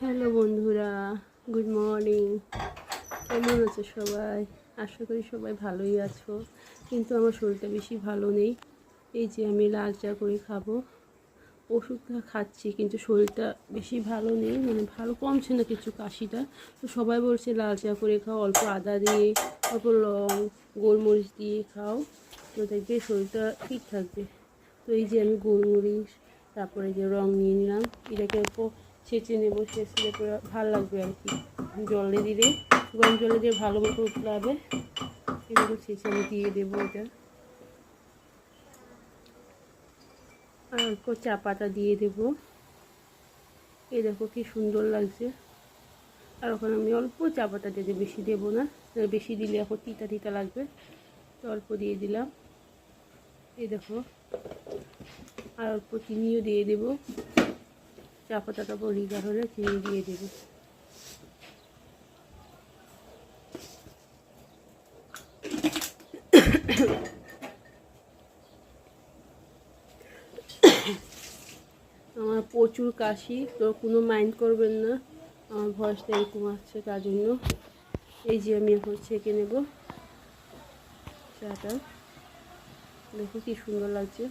Hello বন্ধুরা, good morning. কেমন আছো সবাই? আশা করি সবাই ভালোই আছো, কিন্তু আমার শরীরটা বেশি ভালো নেই। এই যে আমি লাল চা করে খাবো, ওষুধটা খাচ্ছি কিন্তু শরীরটা বেশি ভালো নেই, মানে ভালো কমছে না কিছু, কাশিটা। তো সবাই বলছে লাল চা করে খাও, অল্প আদা দিয়ে, অল্প লং, গোলমরিচ দিয়ে খাও, তো দেখবে শরীরটা ঠিক থাকবে। তো এই যে আমি গোলমরিচ, তারপরে যে রং নিয়ে নিলাম, এটাকে অল্প ছেঁচে নেবো, ছেঁচলে পরে ভালো লাগবে আর কি। জলে দিলে, গরম জলে দিয়ে ভালো মতো উঠতে হবে। এটাকে ছেঁচে আমি দিয়ে দেবো এটা, আর অল্প চা পাতা দিয়ে দেবো। এই দেখো কি সুন্দর লাগছে। আর ওখানে আমি অল্প চা পাতা দিয়ে, বেশি দেবো না, বেশি দিলে এখন তিতা তিতা লাগবে, তো অল্প দিয়ে দিলাম। এই দেখো, আর অল্প চিনিও দিয়ে দেবো, চা পাতাটা পরিষ্কার হলে চিনি দিয়ে দেবো। আমার প্রচুর কাশি, তো কোনো মাইন্ড করবেন না, আমার ভয়েসটা এরকম আসছে তার জন্য। এই যে আমি এখন ছেঁকে নেব চাটা, দেখো কি সুন্দর লাগছে।